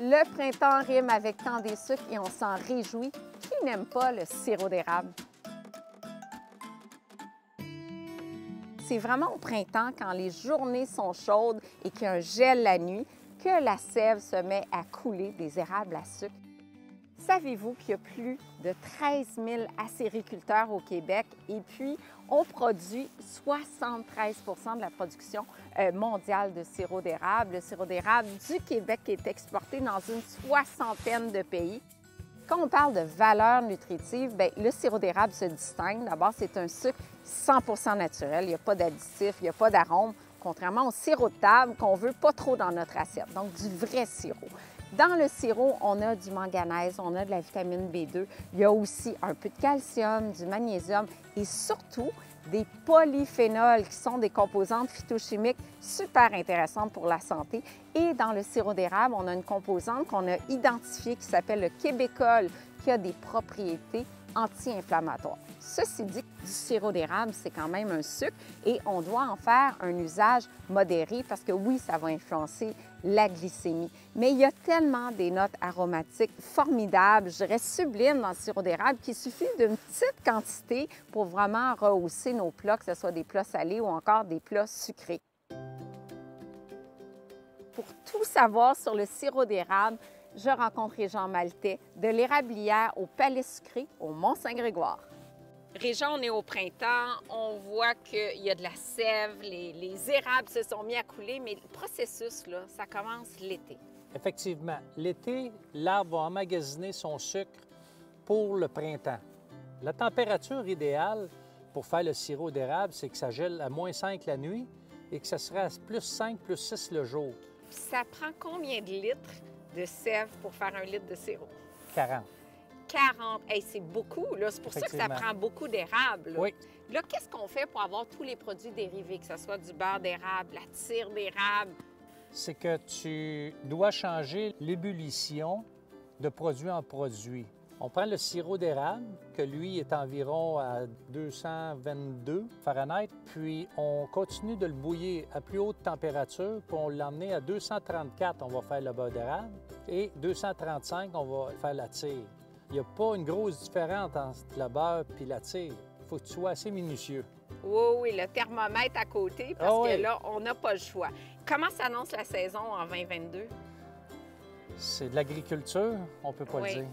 Le printemps rime avec tant des sucres et on s'en réjouit. Qui n'aime pas le sirop d'érable? C'est vraiment au printemps, quand les journées sont chaudes et qu'il y a un gel la nuit, que la sève se met à couler des érables à sucre. Saviez-vous qu'il y a plus de 13 000 acériculteurs au Québec et puis on produit 73 de la production mondiale de sirop d'érable. Le sirop d'érable du Québec est exporté dans une soixantaine de pays. Quand on parle de valeur nutritive, bien, le sirop d'érable se distingue. D'abord, c'est un sucre 100 naturel. Il n'y a pas d'additifs, il n'y a pas d'arôme, contrairement au sirop de table qu'on ne veut pas trop dans notre assiette, donc du vrai sirop. Dans le sirop, on a du manganèse, on a de la vitamine B2, il y a aussi un peu de calcium, du magnésium et surtout des polyphénols qui sont des composantes phytochimiques super intéressantes pour la santé. Et dans le sirop d'érable, on a une composante qu'on a identifiée qui s'appelle le québécol, qui a des propriétés anti-inflammatoires. Ceci dit, du sirop d'érable, c'est quand même un sucre et on doit en faire un usage modéré parce que oui, ça va influencer la glycémie. Mais il y a tellement des notes aromatiques formidables, je dirais sublimes dans le sirop d'érable qu'il suffit d'une petite quantité pour vraiment rehausser nos plats, que ce soit des plats salés ou encore des plats sucrés. Pour tout savoir sur le sirop d'érable, je rencontre Régent Maltais de l'Érablière au Palais Sucré au Mont-Saint-Grégoire. Régent, on est au printemps, on voit qu'il y a de la sève, les érables se sont mis à couler, mais le processus, là, ça commence l'été. Effectivement, l'été, l'arbre va emmagasiner son sucre pour le printemps. La température idéale pour faire le sirop d'érable, c'est que ça gèle à -5 la nuit et que ça sera à +5, +6 le jour. Puis ça prend combien de litres de sève pour faire un litre de sirop? 40. 40. Hey, c'est beaucoup, là. C'est pour ça que ça prend beaucoup d'érable. Oui. Là, qu'est-ce qu'on fait pour avoir tous les produits dérivés, que ce soit du beurre d'érable, la tire d'érable? C'est que tu dois changer l'ébullition de produit en produit. On prend le sirop d'érable, que lui est environ à 222 Fahrenheit, puis on continue de le bouillir à plus haute température, puis on l'emmener à 234, on va faire le beurre d'érable, et 235, on va faire la tire. Il n'y a pas une grosse différence entre le beurre et la tire. Il faut que tu sois assez minutieux. Oui, oui, le thermomètre à côté, parce que là, on n'a pas le choix. Comment s'annonce la saison en 2022? C'est de l'agriculture, on ne peut pas le dire.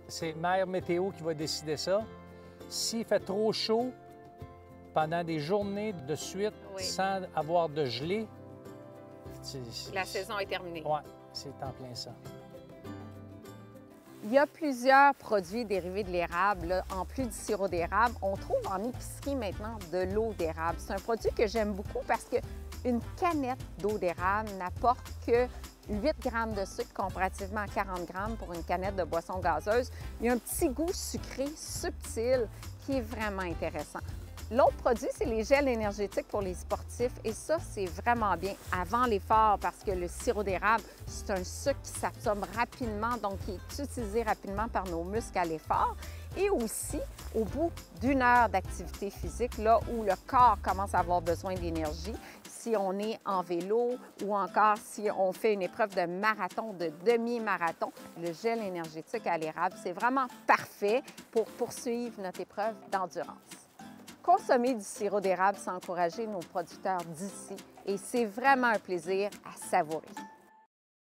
C'est Mère Météo qui va décider ça. S'il fait trop chaud pendant des journées de suite sans avoir de gelée, la saison est terminée. Oui, c'est en plein ça. Il y a plusieurs produits dérivés de l'érable. En plus du sirop d'érable, on trouve en épicerie maintenant de l'eau d'érable. C'est un produit que j'aime beaucoup parce qu'une canette d'eau d'érable n'apporte que 8 grammes de sucre comparativement à 40 grammes pour une canette de boisson gazeuse. Il y a un petit goût sucré subtil qui est vraiment intéressant. L'autre produit, c'est les gels énergétiques pour les sportifs et ça, c'est vraiment bien avant l'effort parce que le sirop d'érable, c'est un sucre qui s'absorbe rapidement, donc qui est utilisé rapidement par nos muscles à l'effort. Et aussi, au bout d'une heure d'activité physique, là où le corps commence à avoir besoin d'énergie, si on est en vélo ou encore si on fait une épreuve de marathon, de demi-marathon, le gel énergétique à l'érable, c'est vraiment parfait pour poursuivre notre épreuve d'endurance. Consommer du sirop d'érable, c'est encourager nos producteurs d'ici et c'est vraiment un plaisir à savourer.